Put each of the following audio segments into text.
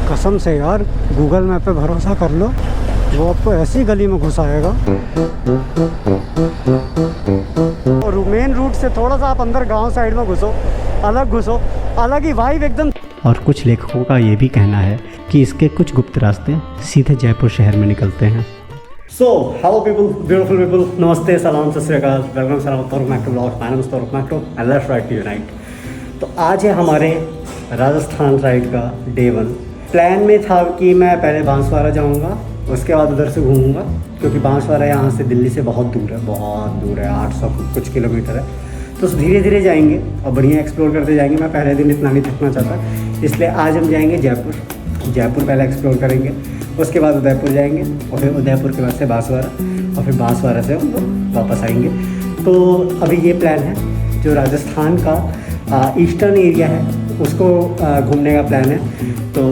कसम से यार, गूगल मैप पे भरोसा कर लो, वो आपको ऐसी गली में घुसाएगा। और मेन रूट से थोड़ा सा आप अंदर गांव साइड में घुसो, अलग ही वाइब एकदम। और कुछ लेखकों का ये भी कहना है कि इसके कुछ गुप्त रास्ते सीधे जयपुर शहर में निकलते हैं। So hello people, beautiful people, namaste, सलाम, सत श्री अकाल, वेलकम, सलाम, Toruk Makto blog, my name is Toruk Makto and let's ride to unite. तो आज है हमारे राजस्थान राइड का डे 1। प्लान में था कि मैं पहले बांसवाड़ा जाऊंगा, उसके बाद उधर से घूमूंगा, क्योंकि बांसवाड़ा यहाँ से दिल्ली से बहुत दूर है, 800 कुछ किलोमीटर है। तो धीरे धीरे जाएंगे और बढ़िया एक्सप्लोर करते जाएंगे। मैं पहले दिन इतना नहीं थकना चाहता, इसलिए आज हम जाएंगे जयपुर पहले एक्सप्लोर करेंगे, उसके बाद उदयपुर जाएंगे और फिर उदयपुर के बाद से बांसवाड़ा और फिर बांसवाड़ा से हम लोग वापस आएंगे। तो अभी ये प्लान है, जो राजस्थान का ईस्टर्न एरिया है उसको घूमने का प्लान है। तो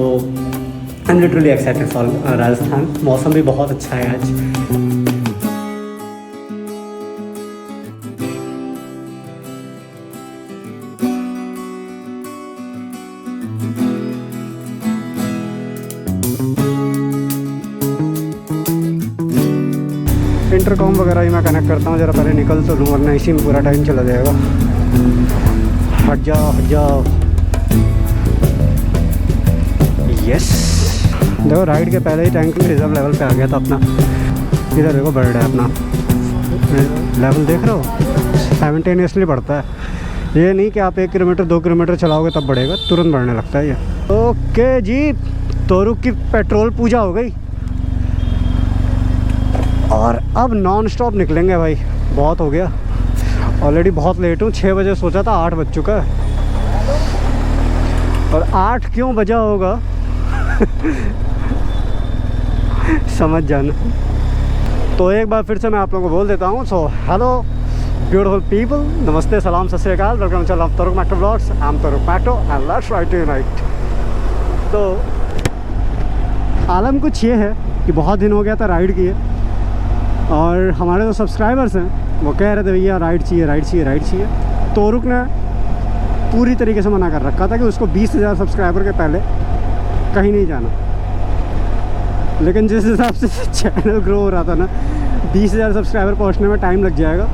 I am literally excited for Rajasthan. मौसम भी बहुत अच्छा है आज। इंटरकॉम वगैरह ही मैं कनेक्ट करता हूँ, ज़रा पहले निकल तो लूँ वरना इसी में पूरा टाइम चला जाएगा। हट जाओ। यस, देखो राइड के पहले ही टैंक में रिजर्व लेवल पे आ गया था अपना। इधर देखो बढ़ रहा है अपना लेवल, देख रहे हो, साइमल्टेनियसली बढ़ता है। ये नहीं कि आप 1 किलोमीटर 2 किलोमीटर चलाओगे तब बढ़ेगा, तुरंत बढ़ने लगता है ये। ओके जी, तोरुक की पेट्रोल पूजा हो गई और अब नॉन स्टॉप निकलेंगे भाई। बहुत हो गया, ऑलरेडी बहुत लेट हूँ। 6 बजे सोचा था, 8 बज चुका है। और 8 क्यों बजा होगा समझ जाना। तो एक बार फिर से मैं आप लोगों को बोल देता हूँ। So hello beautiful people, namaste, सलाम, sat sri akal, welcome to Toruk Makto blogs. I am Toruk Makto and let's ride to unite. तो आलम कुछ ये है कि बहुत दिन हो गया था राइड किए, और हमारे जो सब्सक्राइबर्स हैं वो कह रहे थे भैया राइड चाहिए। तोरुक ने पूरी तरीके से मना कर रखा था कि उसको 20,000 सब्सक्राइबर के पहले कहीं नहीं जाना। लेकिन जिस हिसाब से चैनल ग्रो हो रहा था ना, 20,000 सब्सक्राइबर पहुंचने में टाइम लग जाएगा।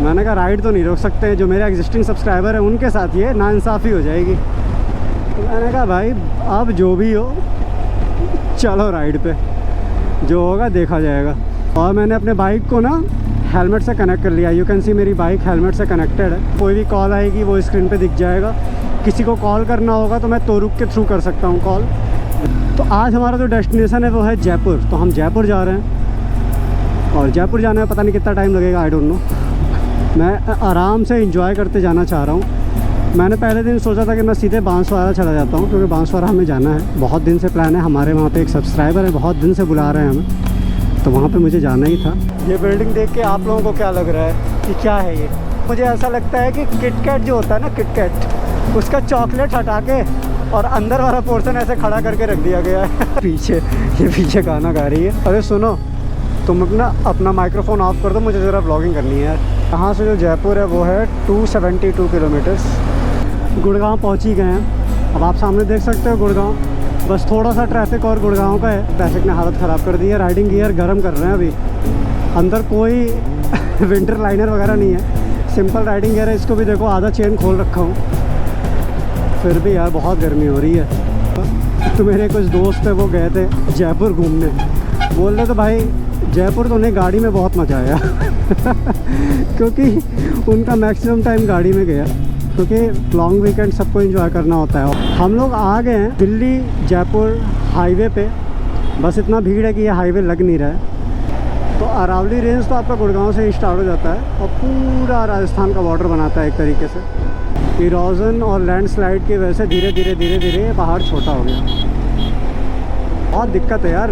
मैंने कहा राइड तो नहीं रोक सकते, जो मेरे एग्जिस्टिंग सब्सक्राइबर हैं उनके साथ ये नाइंसाफ़ी हो जाएगी। तो मैंने कहा भाई अब जो भी हो चलो राइड पे, जो होगा देखा जाएगा। और मैंने अपने बाइक को ना हेलमेट से कनेक्ट कर लिया। यू कैन सी मेरी बाइक हेलमेट से कनेक्टेड है। कोई भी कॉल आएगी वो स्क्रीन पे दिख जाएगा। किसी को कॉल करना होगा तो मैं तोरुक के थ्रू कर सकता हूँ कॉल। तो आज हमारा जो डेस्टिनेशन है वो है जयपुर। तो हम जयपुर जा रहे हैं, और जयपुर जाने में पता नहीं कितना टाइम लगेगा, आई डोंट नो। मैं आराम से इंजॉय करते जाना चाह रहा हूँ। मैंने पहले दिन सोचा था कि मैं सीधे बांसवाड़ा चला जाता हूँ, क्योंकि बांसवाड़ा हमें जाना है। बहुत दिन से प्लान है, हमारे वहाँ पे एक सब्सक्राइबर है, बहुत दिन से बुला रहे हैं हमें, तो वहाँ पे मुझे जाना ही था। ये बिल्डिंग देख के आप लोगों को क्या लग रहा है कि क्या है ये? मुझे ऐसा लगता है कि किटकैट जो होता है ना, किटकैट, उसका चॉकलेट हटा के और अंदर वाला पोर्शन ऐसे खड़ा करके रख दिया गया है। पीछे गाना गा रही है। अरे सुनो, तुम अपना माइक्रोफोन ऑफ कर दो, मुझे ज़रा ब्लॉगिंग करनी है यार। यहाँ से जो जयपुर है वो है 272 किलोमीटर्स। गुड़गांव पहुँच ही गए हैं। अब आप सामने देख सकते हो गुड़गांव। बस थोड़ा सा ट्रैफिक और गुड़गांव का है। ट्रैफिक ने हालत ख़राब कर दी है। राइडिंग गियर गर्म कर रहे हैं अभी। अंदर कोई विंटर लाइनर वगैरह नहीं है, सिंपल राइडिंग गियर है। इसको भी देखो, आधा चेन खोल रखा हूँ, फिर भी यार बहुत गर्मी हो रही है। तो मेरे कुछ दोस्त है, वो गए थे जयपुर घूमने। बोल रहे थे भाई जयपुर तो नहीं, गाड़ी में बहुत मज़ा आया क्योंकि उनका मैक्सिमम टाइम गाड़ी में गया, क्योंकि लॉन्ग वीकेंड सबको एंजॉय करना होता है। हम लोग आ गए हैं दिल्ली जयपुर हाईवे पे। बस इतना भीड़ है कि ये हाईवे लग नहीं रहा है। तो अरावली रेंज तो आपका गुड़गांव से ही स्टार्ट हो जाता है और पूरा राजस्थान का बॉर्डर बनाता है एक तरीके से। इरोजन और लैंडस्लाइड की वजह से धीरे धीरे पहाड़ छोटा हो गया। बहुत दिक्कत है यार,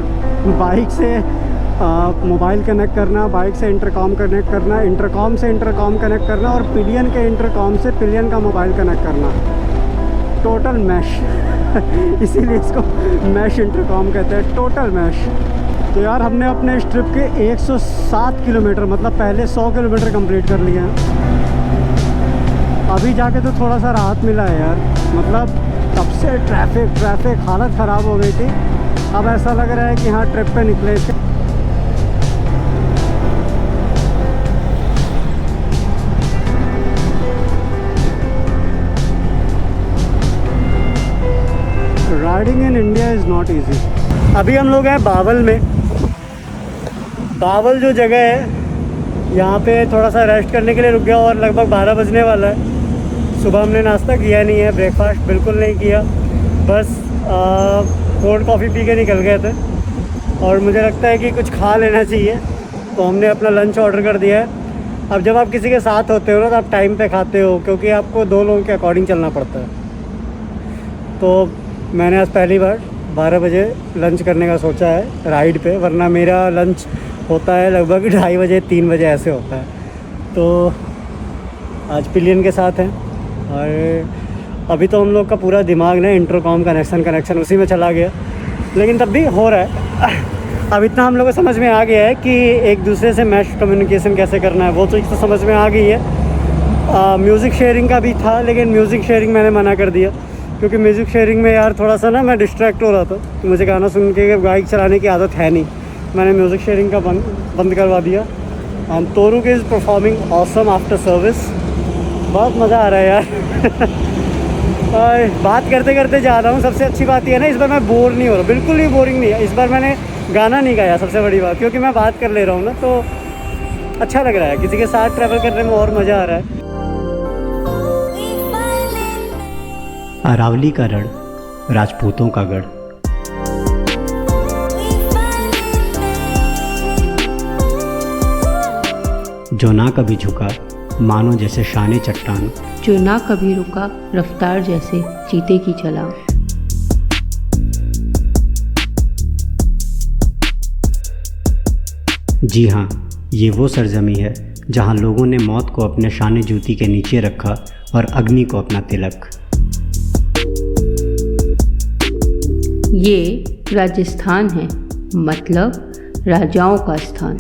बाइक से मोबाइल कनेक्ट करना, बाइक से इंटरकॉम कनेक्ट करना, इंटरकॉम से इंटरकॉम कनेक्ट करना, और पिलियन के इंटरकॉम से पिलियन का मोबाइल कनेक्ट करना। टोटल मैश इसीलिए इसको मैश इंटरकॉम कहते हैं, टोटल मैश। तो यार हमने अपने इस ट्रिप के 107 किलोमीटर, मतलब पहले 100 किलोमीटर कंप्लीट कर लिए हैं। अभी जाके तो थोड़ा सा राहत मिला है यार। मतलब तब से ट्रैफिक हालत ख़राब हो गई थी। अब ऐसा लग रहा है कि हाँ ट्रिप पे निकले थे। Riding in India is not easy. अभी हम लोग हैं बावल में। बावल जो जगह है, यहाँ पे थोड़ा सा रेस्ट करने के लिए रुक गया और लगभग 12 बजने वाला है। सुबह हमने नाश्ता किया नहीं है, ब्रेकफास्ट बिल्कुल नहीं किया, बस कोल्ड कॉफ़ी पी के निकल गए थे। और मुझे लगता है कि कुछ खा लेना चाहिए, तो हमने अपना लंच ऑर्डर कर दिया है। अब जब आप किसी के साथ होते हो ना तो आप टाइम पे खाते हो, क्योंकि आपको 2 लोगों के अकॉर्डिंग चलना पड़ता है। तो मैंने आज पहली बार 12 बजे लंच करने का सोचा है राइड पे, वरना मेरा लंच होता है लगभग 2:30 बजे 3 बजे ऐसे होता है। तो आज पिलियन के साथ हैं और अभी तो हम लोग का पूरा दिमाग ना इंटरकॉम कनेक्शन उसी में चला गया, लेकिन तब भी हो रहा है। अब इतना हम लोग को समझ में आ गया है कि एक दूसरे से मैश कम्युनिकेशन कैसे करना है, वो तो समझ में आ गई है। म्यूज़िक शेयरिंग का भी था, लेकिन म्यूज़िक शेयरिंग मैंने मना कर दिया, क्योंकि म्यूज़िक शेयरिंग में यार थोड़ा सा ना मैं डिस्ट्रैक्ट हो रहा था। तो मुझे गाना सुन के बाइक चलाने की आदत है नहीं, मैंने म्यूज़िक शेयरिंग का बंद करवा दिया। Toruk is performing awesome after service. बहुत मज़ा आ रहा है यार। और बात करते करते जा रहा हूँ। सबसे अच्छी बात यह है ना, इस बार मैं बोर नहीं हो रहा, बिल्कुल ही बोरिंग नहीं है। इस बार मैंने गाना नहीं गाया, सबसे बड़ी बात, क्योंकि मैं बात कर ले रहा हूँ ना, तो अच्छा लग रहा है। किसी के साथ ट्रैवल करने में और मज़ा आ रहा है। अरावली का रण, राजपूतों का गढ़। जो ना कभी झुका, मानो जैसे शाने चट्टान। जो ना कभी रुका, रफ्तार जैसे चीते की छलांग। जी हाँ, ये वो सरजमी है जहाँ लोगों ने मौत को अपने शाने जूती के नीचे रखा और अग्नि को अपना तिलक। ये राजस्थान है, मतलब राजाओं का स्थान।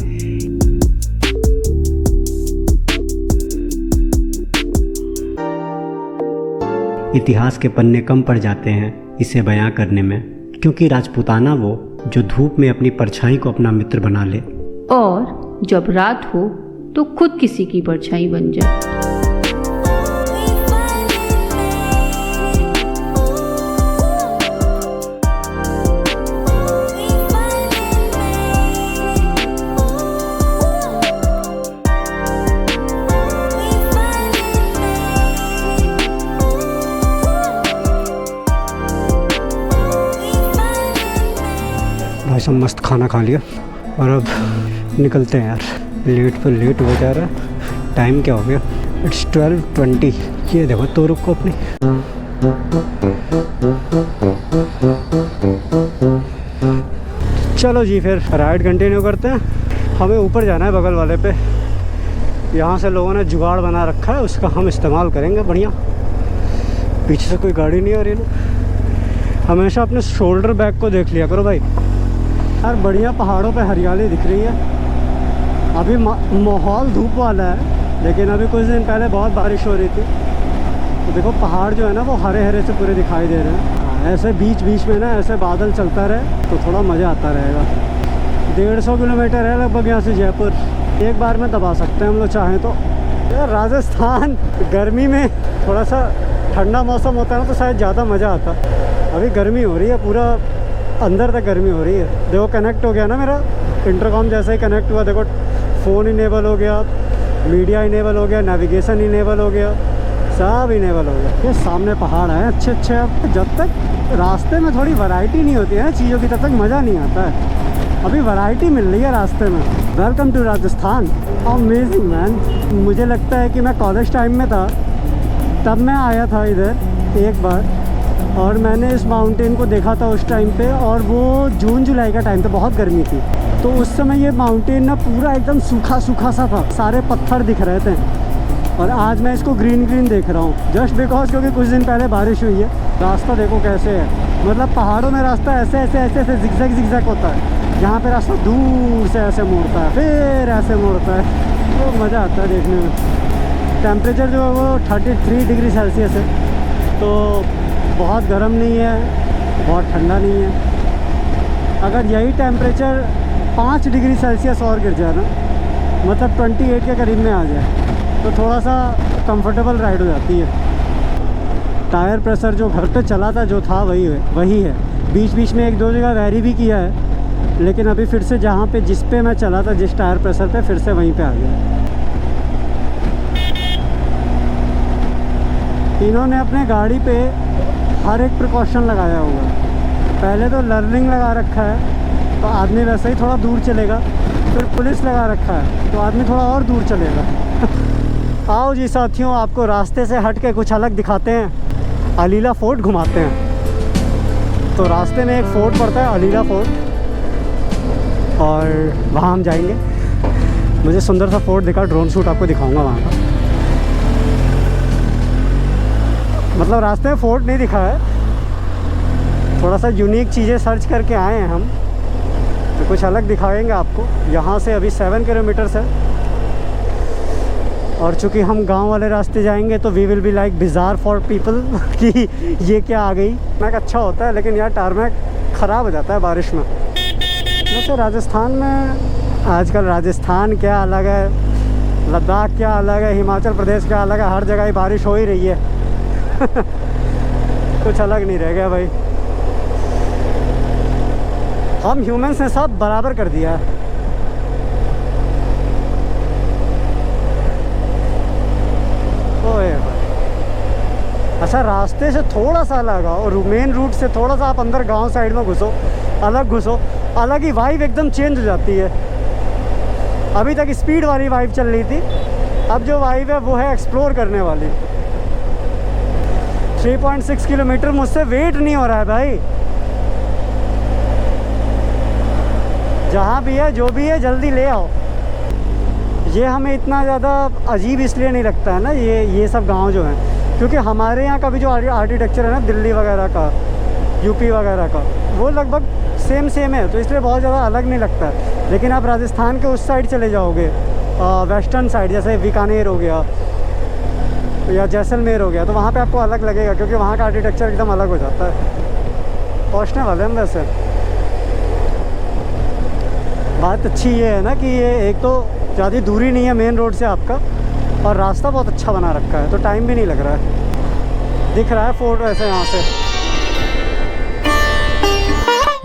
इतिहास के पन्ने कम पड़ जाते हैं इसे बयां करने में, क्योंकि राजपूताना वो जो धूप में अपनी परछाई को अपना मित्र बना ले, और जब रात हो तो खुद किसी की परछाई बन जाए। भाई सब मस्त खाना खा लिया और अब निकलते हैं यार। लेट पर लेट हो जा रहा है। टाइम क्या हो गया? इट्स 12:20। ये देखो तोरुक को अपनी। चलो जी, फिर राइड कंटिन्यू करते हैं। हमें ऊपर जाना है बगल वाले पे। यहाँ से लोगों ने जुगाड़ बना रखा है, उसका हम इस्तेमाल करेंगे। बढ़िया, पीछे से कोई गाड़ी नहीं आ रही ना। हमेशा अपने शोल्डर बैग को देख लिया करो भाई। यार बढ़िया पहाड़ों पे हरियाली दिख रही है। अभी माहौल धूप वाला है, लेकिन अभी कुछ दिन पहले बहुत बारिश हो रही थी। तो देखो पहाड़ जो है ना वो हरे हरे से पूरे दिखाई दे रहे हैं। ऐसे बीच बीच में ना ऐसे बादल चलता रहे तो थोड़ा मज़ा आता रहेगा। 150 किलोमीटर है लगभग यहाँ से जयपुर। एक बार में दबा सकते हैं हम लोग चाहें तो। यार राजस्थान गर्मी में थोड़ा सा ठंडा मौसम होता है ना तो शायद ज़्यादा मज़ा आता। अभी गर्मी हो रही है, पूरा अंदर तक गर्मी हो रही है। देखो कनेक्ट हो गया ना मेरा इंटरकॉम, जैसे ही कनेक्ट हुआ देखो फ़ोन इनेबल हो गया, मीडिया इनेबल हो गया, नेविगेशन इनेबल हो गया, सब इनेबल हो गया। ये सामने पहाड़ है अच्छे अच्छे। अब जब तक रास्ते में थोड़ी वैरायटी नहीं होती है ना चीज़ों की, तब तक मज़ा नहीं आता है। अभी वैरायटी मिल रही है रास्ते में। Welcome to Rajasthan, amazing man. मुझे लगता है कि मैं कॉलेज टाइम में था तब मैं आया था इधर एक बार, और मैंने इस माउंटेन को देखा था उस टाइम पे, और वो जून जुलाई का टाइम था, बहुत गर्मी थी। तो उस समय ये माउंटेन ना पूरा एकदम सूखा सूखा सा था, सारे पत्थर दिख रहे थे। और आज मैं इसको ग्रीन ग्रीन देख रहा हूँ, जस्ट बिकॉज क्योंकि कुछ दिन पहले बारिश हुई है। रास्ता देखो कैसे है, मतलब पहाड़ों में रास्ता ऐसे ऐसे ऐसे ऐसे जिगजैग होता है। यहाँ पे रास्ता दूर से ऐसे मोड़ता है, फिर ऐसे मोड़ता है, तो मज़ा आता है देखने में। टेम्परेचर जो है वो 33 डिग्री सेल्सियस है। तो बहुत गर्म नहीं है, बहुत ठंडा नहीं है। अगर यही टेम्परेचर 5 डिग्री सेल्सियस और गिर जाए ना, मतलब 28 के करीब में आ जाए, तो थोड़ा सा कंफर्टेबल राइड हो जाती है। टायर प्रेशर जो घर पे चला था जो था वही है। बीच बीच में 1-2 जगह वैरी भी किया है, लेकिन अभी फिर से जहाँ पे जिस पे मैं चला था, जिस टायर प्रेशर पे, फिर से वहीं पे आ गया। इन्होंने अपने गाड़ी पे हर एक प्रिकॉशन लगाया होगा। पहले तो लर्निंग लगा रखा है तो आदमी वैसे ही थोड़ा दूर चलेगा, फिर पुलिस लगा रखा है तो आदमी थोड़ा और दूर चलेगा। आओ जी साथियों, आपको रास्ते से हट के कुछ अलग दिखाते हैं। अलीला फोर्ट घुमाते हैं। तो रास्ते में एक फोर्ट पड़ता है, अलीला फोर्ट, और वहाँ हम जाएंगे। मुझे सुंदर सा फोर्ट दिखा, ड्रोन शूट आपको दिखाऊंगा वहाँ का। मतलब रास्ते में फोर्ट नहीं दिखा है, थोड़ा सा यूनिक चीज़ें सर्च करके आए हैं हम, तो कुछ अलग दिखाएंगे आपको। यहाँ से अभी 7 किलोमीटर है, और चूँकि हम गांव वाले रास्ते जाएंगे तो we will be like bizarre for people कि ये क्या आ गई। टारमैक अच्छा होता है, लेकिन यार टारमैक ख़राब हो जाता है बारिश में। वैसे राजस्थान में आजकल, राजस्थान क्या अलग है, लद्दाख क्या अलग है, हिमाचल प्रदेश क्या अलग है, हर जगह ही बारिश हो ही रही है। कुछ अलग नहीं रह गया भाई। हम ह्यूमंस ने सब बराबर कर दिया है। ओए भाई, अच्छा रास्ते से थोड़ा सा अलग आओ, मेन रूट से थोड़ा सा आप अंदर गांव साइड में घुसो, अलग ही वाइब एकदम चेंज हो जाती है। अभी तक स्पीड वाली वाइब चल रही थी, अब जो वाइब है वो है एक्सप्लोर करने वाली। 3.6 किलोमीटर मुझसे वेट नहीं हो रहा है भाई। जहाँ भी है, जो भी है, जल्दी ले आओ। ये हमें इतना ज़्यादा अजीब इसलिए नहीं लगता है ना, ये सब गांव जो हैं, क्योंकि हमारे यहाँ का भी जो आर्किटेक्चर है ना, दिल्ली वगैरह का, यूपी वगैरह का, वो लगभग सेम है, तो इसलिए बहुत ज़्यादा अलग नहीं लगता है। लेकिन आप राजस्थान के उस साइड चले जाओगे, वेस्टर्न साइड, जैसे बीकानेर हो गया या जैसलमेर हो गया, तो वहाँ पे आपको अलग लगेगा, क्योंकि वहाँ का आर्किटेक्चर एकदम अलग हो जाता है। पहुँचने वाले हम वैसे। बात अच्छी ये है ना कि ये एक तो ज़्यादा दूरी नहीं है मेन रोड से आपका, और रास्ता बहुत अच्छा बना रखा है, तो टाइम भी नहीं लग रहा है। दिख रहा है फोर्ट वैसे यहाँ से।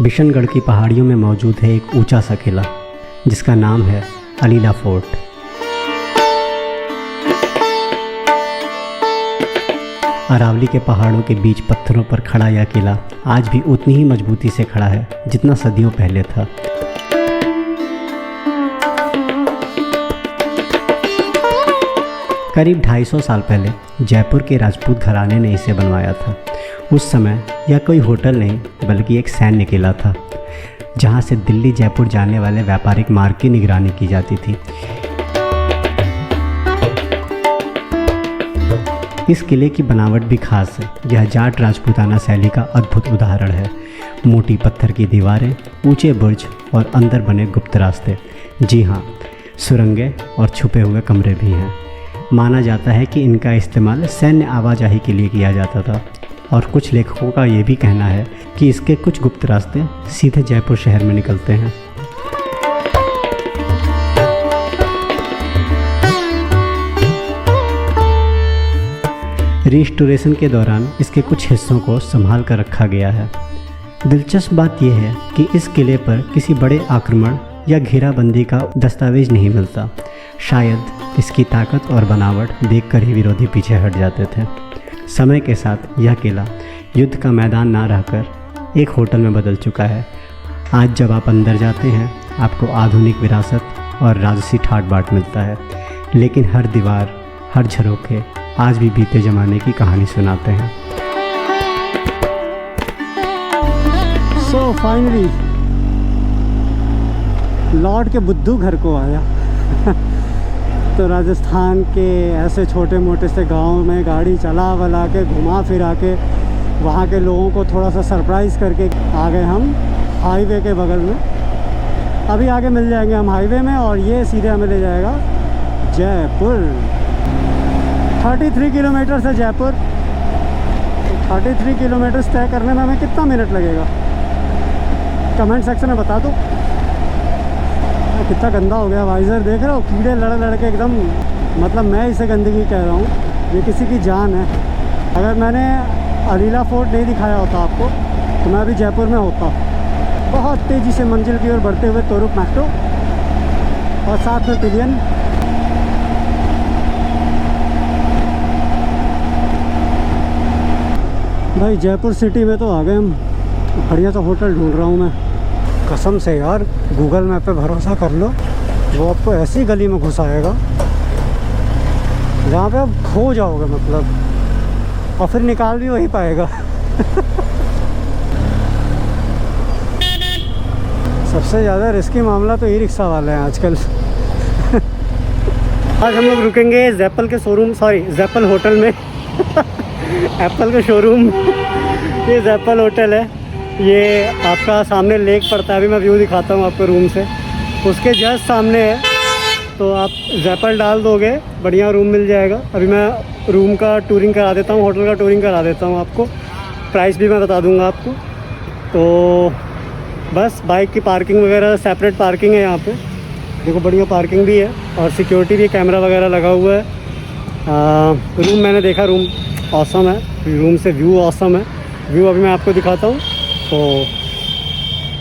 बिशनगढ़ की पहाड़ियों में मौजूद है एक ऊंचा सा किला, जिसका नाम है अलीला फोर्ट। अरावली के पहाड़ों के बीच पत्थरों पर खड़ा यह किला आज भी उतनी ही मजबूती से खड़ा है जितना सदियों पहले था। करीब 250 साल पहले जयपुर के राजपूत घराने ने इसे बनवाया था। उस समय यह कोई होटल नहीं बल्कि एक सैन्य किला था, जहां से दिल्ली जयपुर जाने वाले व्यापारिक मार्ग की निगरानी की जाती थी। इस किले की बनावट भी खास है। यह जाट राजपूताना शैली का अद्भुत उदाहरण है। मोटी पत्थर की दीवारें, ऊंचे बुर्ज और अंदर बने गुप्त रास्ते। जी हाँ, सुरंगें और छुपे हुए कमरे भी हैं। माना जाता है कि इनका इस्तेमाल सैन्य आवाजाही के लिए किया जाता था, और कुछ लेखकों का ये भी कहना है कि इसके कुछ गुप्त रास्ते सीधे जयपुर शहर में निकलते हैं। रिस्टोरेशन के दौरान इसके कुछ हिस्सों को संभाल कर रखा गया है। दिलचस्प बात यह है कि इस किले पर किसी बड़े आक्रमण या घेराबंदी का दस्तावेज नहीं मिलता। शायद इसकी ताकत और बनावट देखकर ही विरोधी पीछे हट जाते थे। समय के साथ यह किला युद्ध का मैदान ना रहकर एक होटल में बदल चुका है। आज जब आप अंदर जाते हैं, आपको आधुनिक विरासत और राजसी ठाट बाट मिलता है, लेकिन हर दीवार, हर झरोखे आज भी बीते ज़माने की कहानी सुनाते हैं। सो फाइनली लौट के बुद्धू घर को आया। तो राजस्थान के ऐसे छोटे मोटे से गांव में गाड़ी चला वला के, घुमा फिरा के, वहाँ के लोगों को थोड़ा सा सरप्राइज़ करके आ गए हम हाईवे के बगल में। अभी आगे मिल जाएंगे हम हाईवे में, और ये सीधे हमें ले जाएगा जयपुर। 33 किलोमीटर से जयपुर। 33 किलोमीटर तय करने में हमें कितना मिनट लगेगा? कमेंट सेक्शन में बता दो। कितना गंदा हो गया वाइज़र, देख रहे हो कीड़े लड़ लड़ के एकदम, मतलब मैं इसे गंदगी कह रहा हूँ, ये किसी की जान है। अगर मैंने अलीला फोर्ट नहीं दिखाया होता आपको तो मैं अभी जयपुर में होता। बहुत तेज़ी से मंजिल की ओर बढ़ते हुए तोरुक मेट्रो और साथ में पिलियन। भाई जयपुर सिटी में तो आ गए हम। बढ़िया सा होटल ढूंढ रहा हूँ मैं। कसम से यार, गूगल मैप पे भरोसा कर लो, वो आपको ऐसी गली में घुसाएगा जहाँ पे आप खो जाओगे मतलब, और फिर निकाल भी वही पाएगा। सबसे ज़्यादा रिस्की मामला तो ई रिक्शा वाले हैं आजकल। आज हम लोग रुकेंगे जैपल के शोरूम, सॉरी जैपल होटल में। एप्पल का शोरूम। ये जैपल होटल है, ये आपका सामने लेक पड़ता है। अभी मैं व्यू दिखाता हूँ आपको रूम से, उसके जस्ट सामने है। तो आप जैपल डाल दोगे, बढ़िया रूम मिल जाएगा। अभी मैं रूम का टूरिंग करा देता हूँ, होटल का टूरिंग करा देता हूँ आपको, प्राइस भी मैं बता दूँगा आपको। तो बस बाइक की पार्किंग वगैरह सेपरेट पार्किंग है यहाँ पे, देखो बढ़िया पार्किंग भी है और सिक्योरिटी भी, कैमरा वगैरह लगा हुआ है। रूम मैंने देखा, रूम ऑसम है, रूम से व्यू ऑसम है। व्यू अभी मैं आपको दिखाता हूँ। तो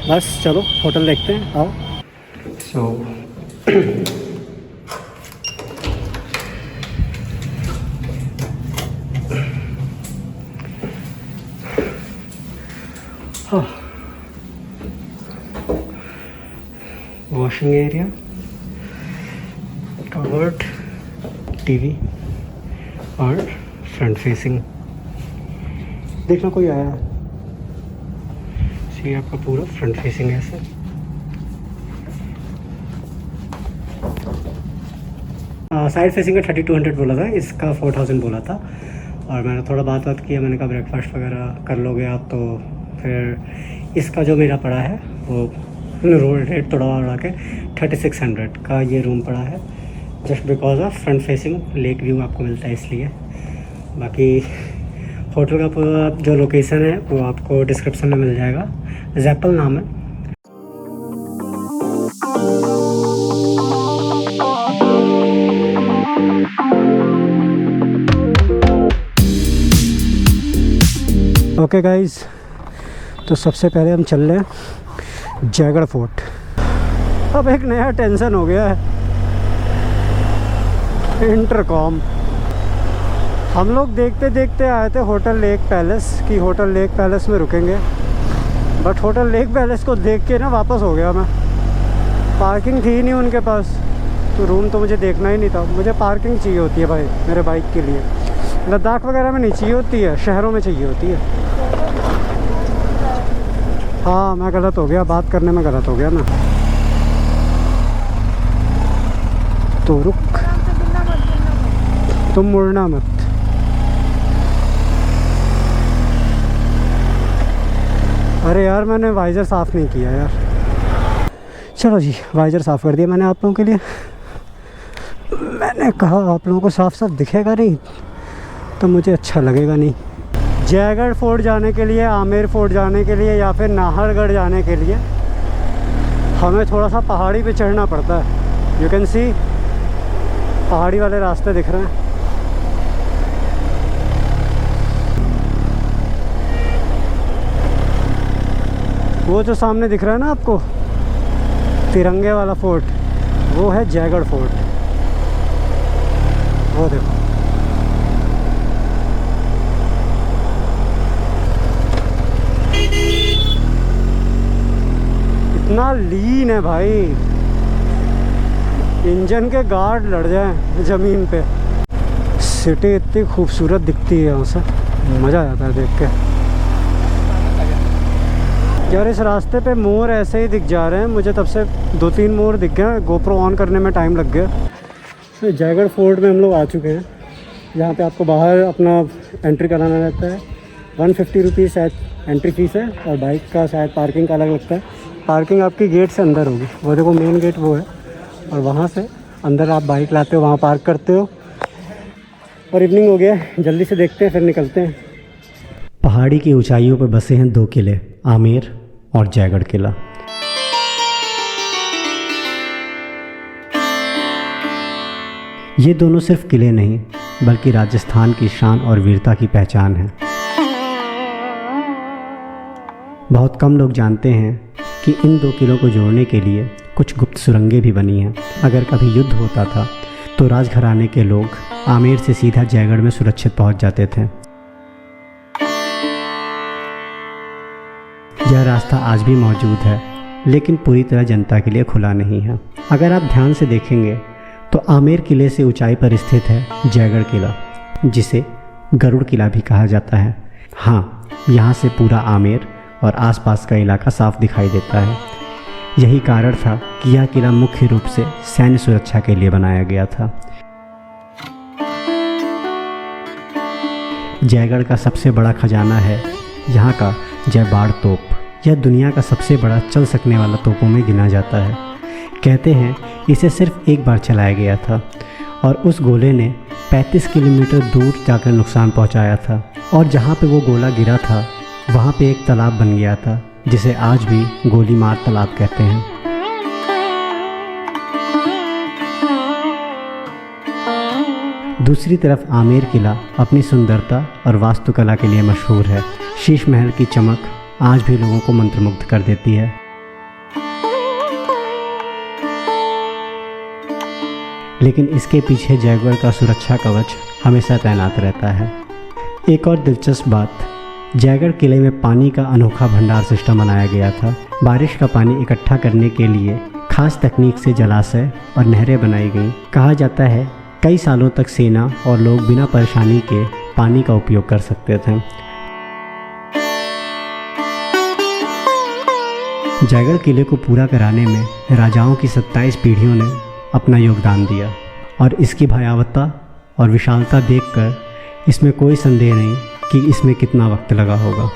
बस चलो होटल देखते हैं, आओ। वॉशिंग एरिया, कवर्ड, टीवी और फ्रंट फेसिंग। देखना कोई आया, ये आपका पूरा फ्रंट फेसिंग है ऐसे। साइड फेसिंग का 3200 बोला था, इसका 4000 बोला था। और मैंने थोड़ा बात किया, मैंने कहा ब्रेकफास्ट वगैरह कर लोगे आप, तो फिर इसका जो मेरा पड़ा है वो रोड रेट थोड़ा उड़ा के 3600 का ये रूम पड़ा है, just because of front facing lake view आपको मिलता है इसलिए। बाकी होटल का पूरा जो लोकेशन है वो आपको डिस्क्रिप्शन में मिल जाएगा, जैपल नाम है। ओके गाइस, तो सबसे पहले हम चल रहे हैं जयगढ़ फोर्ट। अब एक नया टेंशन हो गया है, इंटरकॉम। हम लोग देखते देखते आए थे होटल लेक पैलेस की, होटल लेक पैलेस में रुकेंगे, बट होटल लेक पैलेस को देख के ना वापस हो गया मैं। पार्किंग थी नहीं उनके पास, तो रूम तो मुझे देखना ही नहीं था। मुझे पार्किंग चाहिए होती है भाई मेरे बाइक के लिए, लद्दाख वगैरह में नहीं चाहिए होती है, शहरों में चाहिए होती है। हाँ मैं गलत हो गया, बात करने में गलत हो गया ना। तो रुक, तुम मुड़ना मत। अरे यार मैंने वाइज़र साफ़ नहीं किया यार। चलो जी, वाइज़र साफ़ कर दिया मैंने आप लोगों के लिए। मैंने कहा आप लोगों को साफ साफ दिखेगा नहीं तो मुझे अच्छा लगेगा नहीं। जयगढ़ फोर्ट जाने के लिए, आमेर फोर्ट जाने के लिए या फिर नाहरगढ़ जाने के लिए हमें थोड़ा सा पहाड़ी पे चढ़ना पड़ता है। यू कैन सी पहाड़ी वाले रास्ते दिख रहे हैं। वो जो सामने दिख रहा है ना आपको तिरंगे वाला फोर्ट, वो है जयगढ़ फोर्ट। वो देखो, इतना लीन है भाई, इंजन के गार्ड लड़ जाएं ज़मीन पे। सिटी इतनी खूबसूरत दिखती है यहाँ से, मज़ा आ जाता है देख के। यार इस रास्ते पे मोर ऐसे ही दिख जा रहे हैं मुझे, तब से 2-3 मोर दिख गए, गोप्रो ऑन करने में टाइम लग गया। तो जयगढ़ फोर्ट में हम लोग आ चुके हैं, जहाँ पे आपको बाहर अपना एंट्री कराना रहता है। 150 रुपीज़ शायद एंट्री फ़ीस है, और बाइक का शायद पार्किंग का अलग लगता है। पार्किंग आपकी गेट से अंदर होगी, वो देखो मेन गेट वो है, और वहाँ से अंदर आप बाइक लाते हो, वहाँ पार्क करते हो। और इवनिंग हो गया, जल्दी से देखते हैं फिर निकलते हैं। पहाड़ी की ऊंचाइयों पर बसे हैं दो किले, आमेर और जयगढ़ किला। ये दोनों सिर्फ किले नहीं बल्कि राजस्थान की शान और वीरता की पहचान है। बहुत कम लोग जानते हैं कि इन दो किलों को जोड़ने के लिए कुछ गुप्त सुरंगें भी बनी हैं। अगर कभी युद्ध होता था तो राजघराने के लोग आमेर से सीधा जयगढ़ में सुरक्षित पहुंच जाते थे। यह रास्ता आज भी मौजूद है, लेकिन पूरी तरह जनता के लिए खुला नहीं है। अगर आप ध्यान से देखेंगे तो आमेर किले से ऊंचाई पर स्थित है जयगढ़ किला, जिसे गरुड़ किला भी कहा जाता है। हाँ, यहाँ से पूरा आमेर और आसपास का इलाका साफ दिखाई देता है। यही कारण था कि यह किला मुख्य रूप से सैन्य सुरक्षा के लिए बनाया गया था। जयगढ़ का सबसे बड़ा खजाना है यहाँ का जयबाड़ तोप। यह दुनिया का सबसे बड़ा चल सकने वाला तोपों में गिना जाता है। कहते हैं इसे सिर्फ एक बार चलाया गया था और उस गोले ने 35 किलोमीटर दूर जाकर नुकसान पहुंचाया था। और जहां पे वो गोला गिरा था वहां पे एक तालाब बन गया था, जिसे आज भी गोलीमार तालाब कहते हैं। दूसरी तरफ आमेर किला अपनी सुंदरता और वास्तुकला के लिए मशहूर है। शीश महल की चमक आज भी लोगों को मंत्रमुग्ध कर देती है। लेकिन इसके पीछे जयगढ़ का सुरक्षा कवच हमेशा तैनात रहता है। एक और दिलचस्प बात, जयगढ़ किले में पानी का अनोखा भंडार सिस्टम बनाया गया था। बारिश का पानी इकट्ठा करने के लिए खास तकनीक से जलाशय और नहरें बनाई गईं। कहा जाता है कई सालों तक सेना और लोग बिना परेशानी के पानी का उपयोग कर सकते थे। जयगढ़ किले को पूरा कराने में राजाओं की 27 पीढ़ियों ने अपना योगदान दिया और इसकी भयावहता और विशालता देखकर इसमें कोई संदेह नहीं कि इसमें कितना वक्त लगा होगा।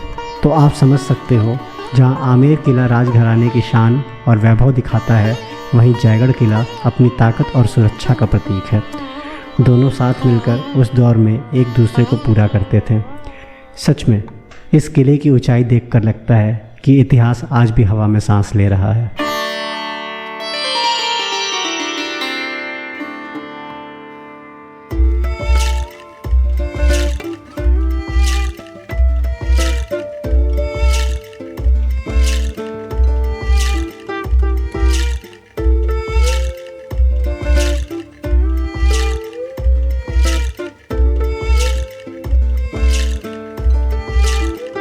तो आप समझ सकते हो, जहां आमेर किला राजघराने की शान और वैभव दिखाता है, वहीं जयगढ़ किला अपनी ताकत और सुरक्षा का प्रतीक है। दोनों साथ मिलकर उस दौर में एक दूसरे को पूरा करते थे। सच में इस किले की ऊंचाई देखकर लगता है कि इतिहास आज भी हवा में सांस ले रहा है।